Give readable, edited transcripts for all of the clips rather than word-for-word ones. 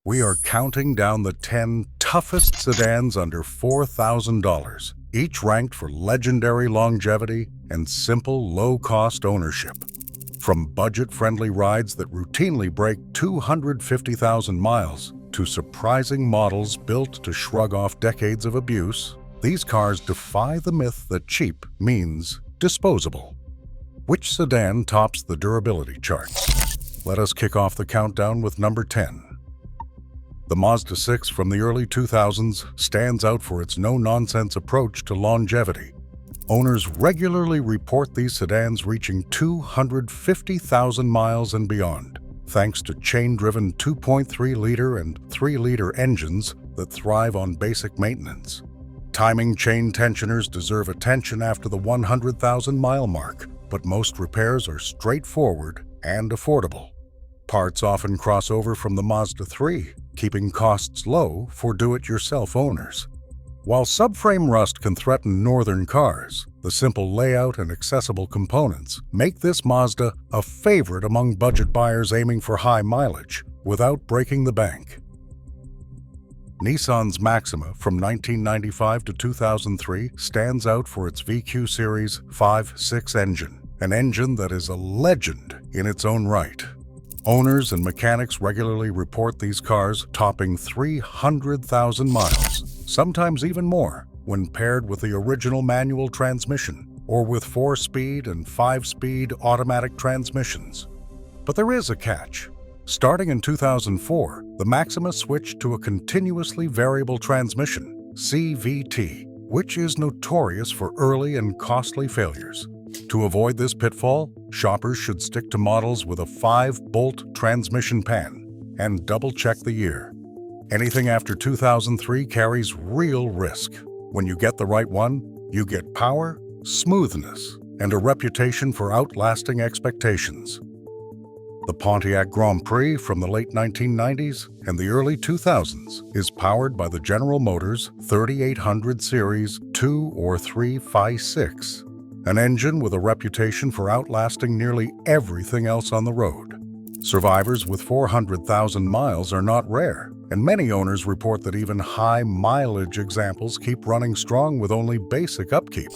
We are counting down the 10 toughest sedans under $4,000, each ranked for legendary longevity and simple, low-cost ownership. From budget-friendly rides that routinely break 250,000 miles to surprising models built to shrug off decades of abuse, these cars defy the myth that cheap means disposable. Which sedan tops the durability charts? Let us kick off the countdown with number 10. The Mazda 6 from the early 2000s stands out for its no-nonsense approach to longevity. Owners regularly report these sedans reaching 250,000 miles and beyond, thanks to chain-driven 2.3-liter and 3-liter engines that thrive on basic maintenance. Timing chain tensioners deserve attention after the 100,000-mile mark, but most repairs are straightforward and affordable. Parts often cross over from the Mazda 3, keeping costs low for do-it-yourself owners. While subframe rust can threaten northern cars, the simple layout and accessible components make this Mazda a favorite among budget buyers aiming for high mileage without breaking the bank. Nissan's Maxima from 1995 to 2003 stands out for its VQ Series 5.6 engine, an engine that is a legend in its own right. Owners and mechanics regularly report these cars topping 300,000 miles, sometimes even more, when paired with the original manual transmission or with 4-speed and 5-speed automatic transmissions. But there is a catch. Starting in 2004, the Maxima switched to a continuously variable transmission, CVT, which is notorious for early and costly failures. To avoid this pitfall, shoppers should stick to models with a 5-bolt transmission pan and double-check the year. Anything after 2003 carries real risk. When you get the right one, you get power, smoothness, and a reputation for outlasting expectations. The Pontiac Grand Prix from the late 1990s and the early 2000s is powered by the General Motors 3800 Series 2 or 3 5.6. An engine with a reputation for outlasting nearly everything else on the road. Survivors with 400,000 miles are not rare, and many owners report that even high-mileage examples keep running strong with only basic upkeep.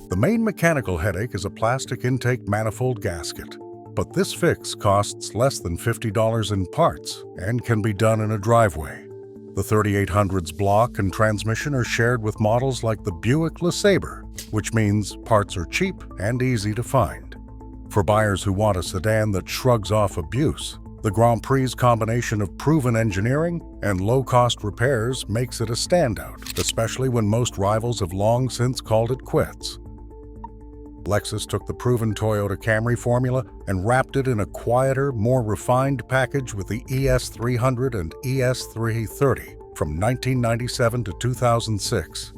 The main mechanical headache is a plastic intake manifold gasket, but this fix costs less than $50 in parts and can be done in a driveway. The 3800's block and transmission are shared with models like the Buick LeSabre, which means parts are cheap and easy to find. For buyers who want a sedan that shrugs off abuse, the Grand Prix's combination of proven engineering and low-cost repairs makes it a standout, especially when most rivals have long since called it quits. Lexus took the proven Toyota Camry formula and wrapped it in a quieter, more refined package with the ES300 and ES330 from 1997 to 2006.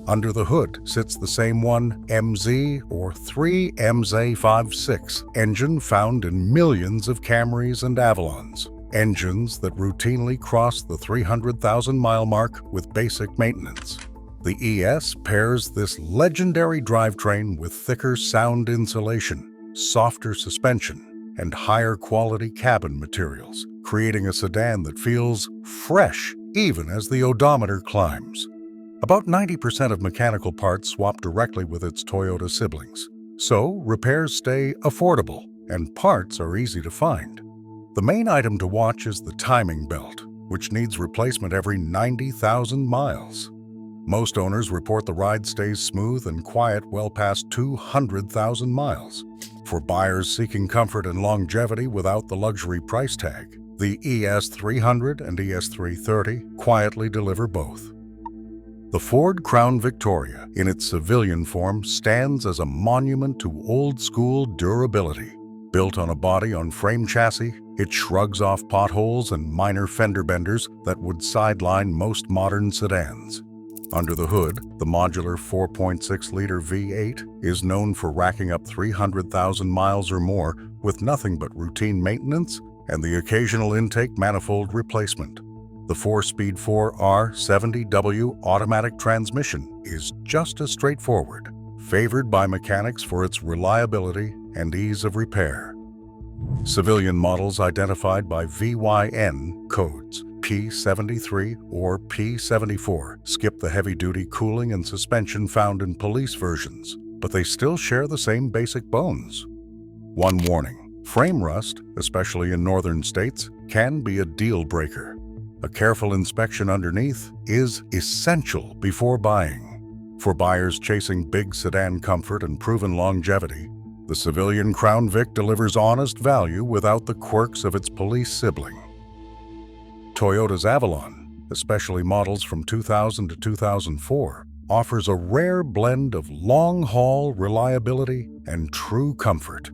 Under the hood sits the same 1MZ or 3MZ56 engine found in millions of Camrys and Avalons, engines that routinely cross the 300,000-mile mark with basic maintenance. The ES pairs this legendary drivetrain with thicker sound insulation, softer suspension, and higher quality cabin materials, creating a sedan that feels fresh even as the odometer climbs. About 90% of mechanical parts swap directly with its Toyota siblings, so repairs stay affordable and parts are easy to find. The main item to watch is the timing belt, which needs replacement every 90,000 miles. Most owners report the ride stays smooth and quiet well past 200,000 miles. For buyers seeking comfort and longevity without the luxury price tag, the ES300 and ES330 quietly deliver both. The Ford Crown Victoria, in its civilian form, stands as a monument to old-school durability. Built on a body-on-frame chassis, it shrugs off potholes and minor fender benders that would sideline most modern sedans. Under the hood, the modular 4.6-liter V8 is known for racking up 300,000 miles or more with nothing but routine maintenance and the occasional intake manifold replacement. The 4-speed 4R70W automatic transmission is just as straightforward, favored by mechanics for its reliability and ease of repair. Civilian models identified by VYN codes P73 or P74 skip the heavy-duty cooling and suspension found in police versions, but they still share the same basic bones. One warning: frame rust, especially in northern states, can be a deal breaker. A careful inspection underneath is essential before buying. For buyers chasing big sedan comfort and proven longevity, the civilian Crown Vic delivers honest value without the quirks of its police sibling. Toyota's Avalon, especially models from 2000 to 2004, offers a rare blend of long-haul reliability and true comfort.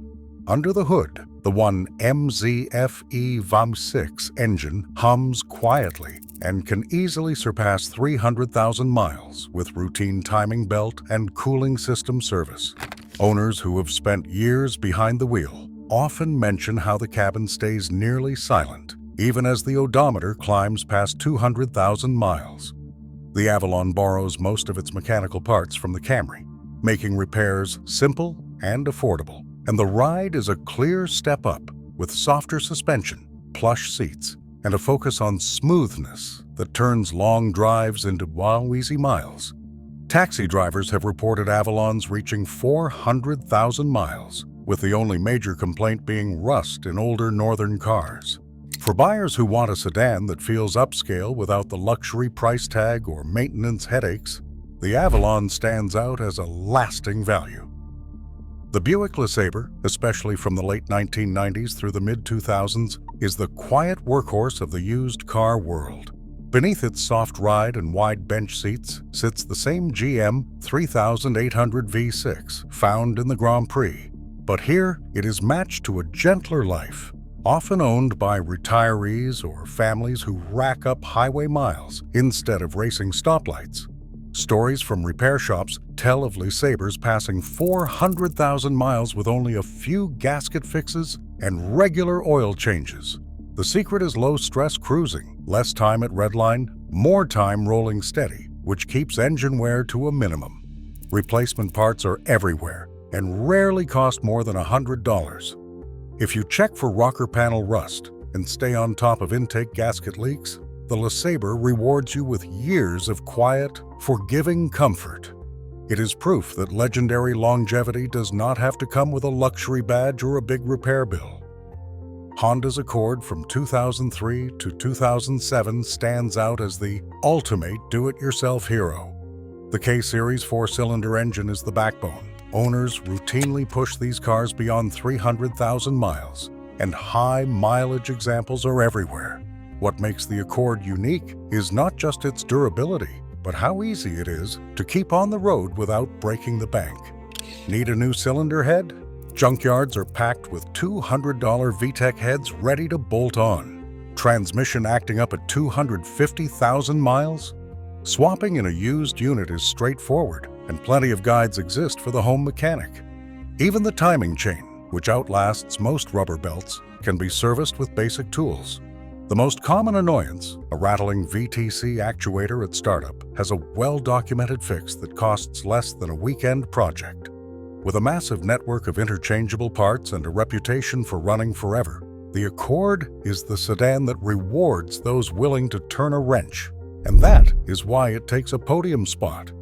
Under the hood, the 1MZFE VAM6 engine hums quietly and can easily surpass 300,000 miles with routine timing belt and cooling system service. Owners who have spent years behind the wheel often mention how the cabin stays nearly silent, even as the odometer climbs past 200,000 miles. The Avalon borrows most of its mechanical parts from the Camry, making repairs simple and affordable. And the ride is a clear step up with softer suspension, plush seats, and a focus on smoothness that turns long drives into wow-easy miles. Taxi drivers have reported Avalons reaching 400,000 miles, with the only major complaint being rust in older northern cars. For buyers who want a sedan that feels upscale without the luxury price tag or maintenance headaches, the Avalon stands out as a lasting value. The Buick LeSabre, especially from the late 1990s through the mid-2000s, is the quiet workhorse of the used car world. Beneath its soft ride and wide bench seats sits the same GM 3800 V6 found in the Grand Prix. But here, it is matched to a gentler life, often owned by retirees or families who rack up highway miles instead of racing stoplights. Stories from repair shops tell of LeSabres passing 400,000 miles with only a few gasket fixes and regular oil changes. The secret is low-stress cruising, less time at redline, more time rolling steady, which keeps engine wear to a minimum. Replacement parts are everywhere and rarely cost more than $100. If you check for rocker panel rust and stay on top of intake gasket leaks, the LeSabre rewards you with years of quiet, forgiving comfort. It is proof that legendary longevity does not have to come with a luxury badge or a big repair bill. Honda's Accord from 2003 to 2007 stands out as the ultimate do-it-yourself hero. The K-Series 4-cylinder engine is the backbone. Owners routinely push these cars beyond 300,000 miles, and high mileage examples are everywhere. What makes the Accord unique is not just its durability, but how easy it is to keep on the road without breaking the bank. Need a new cylinder head? Junkyards are packed with $200 VTEC heads ready to bolt on. Transmission acting up at 250,000 miles? Swapping in a used unit is straightforward, and plenty of guides exist for the home mechanic. Even the timing chain, which outlasts most rubber belts, can be serviced with basic tools. The most common annoyance, a rattling VTC actuator at startup, has a well-documented fix that costs less than a weekend project. With a massive network of interchangeable parts and a reputation for running forever, the Accord is the sedan that rewards those willing to turn a wrench, and that is why it takes a podium spot.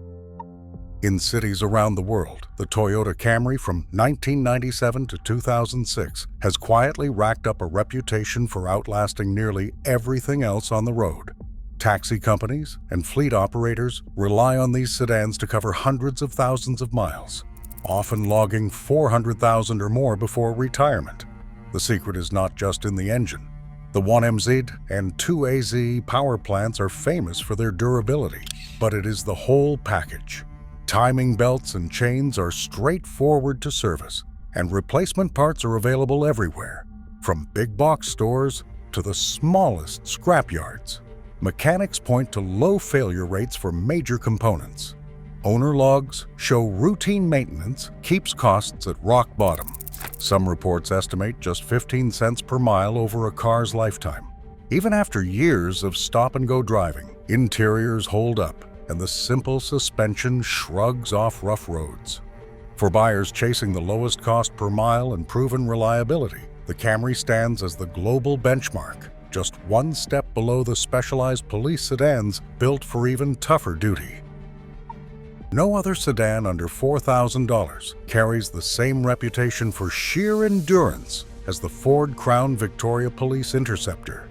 In cities around the world, the Toyota Camry from 1997 to 2006 has quietly racked up a reputation for outlasting nearly everything else on the road. Taxi companies and fleet operators rely on these sedans to cover hundreds of thousands of miles, often logging 400,000 or more before retirement. The secret is not just in the engine. The 1MZ and 2AZ power plants are famous for their durability, but it is the whole package. Timing belts and chains are straightforward to service, and replacement parts are available everywhere, from big box stores to the smallest scrapyards. Mechanics point to low failure rates for major components. Owner logs show routine maintenance keeps costs at rock bottom. Some reports estimate just 15 cents per mile over a car's lifetime. Even after years of stop-and-go driving, interiors hold up, and the simple suspension shrugs off rough roads. For buyers chasing the lowest cost per mile and proven reliability, The Camry stands as the global benchmark, just one step below the specialized police sedans built for even tougher duty. No other sedan under $4,000 carries the same reputation for sheer endurance as the Ford Crown Victoria Police Interceptor.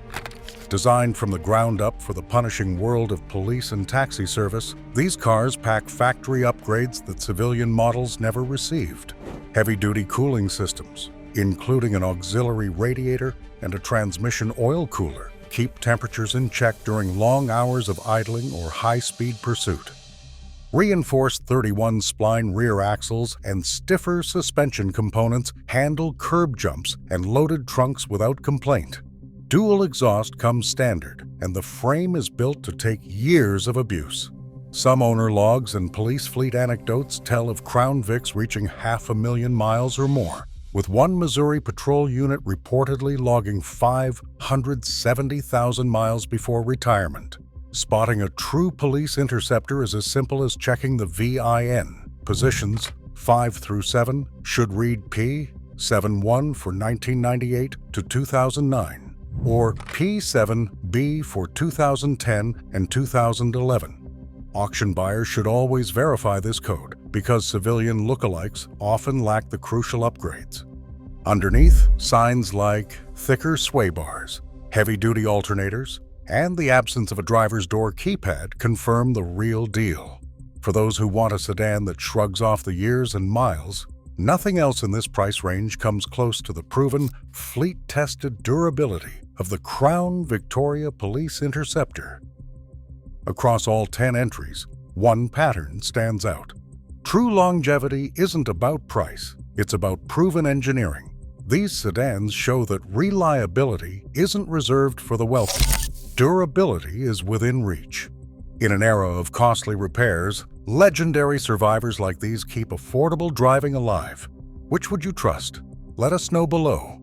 Designed from the ground up for the punishing world of police and taxi service, these cars pack factory upgrades that civilian models never received. Heavy-duty cooling systems, including an auxiliary radiator and a transmission oil cooler, keep temperatures in check during long hours of idling or high-speed pursuit. Reinforced 31-spline rear axles and stiffer suspension components handle curb jumps and loaded trunks without complaint. Dual exhaust comes standard, and the frame is built to take years of abuse. Some owner logs and police fleet anecdotes tell of Crown Vics reaching 500,000 miles or more, with one Missouri patrol unit reportedly logging 570,000 miles before retirement. Spotting a true police interceptor is as simple as checking the VIN. Positions 5 through 7 should read P71 for 1998 to 2009, or P7B for 2010 and 2011. Auction buyers should always verify this code because civilian lookalikes often lack the crucial upgrades. Underneath, signs like thicker sway bars, heavy-duty alternators, and the absence of a driver's door keypad confirm the real deal. For those who want a sedan that shrugs off the years and miles, nothing else in this price range comes close to the proven, fleet-tested durability of the Crown Victoria Police Interceptor. Across all 10 entries, one pattern stands out. True longevity isn't about price, it's about proven engineering. These sedans show that reliability isn't reserved for the wealthy. Durability is within reach. In an era of costly repairs, legendary survivors like these keep affordable driving alive. Which would you trust? Let us know below.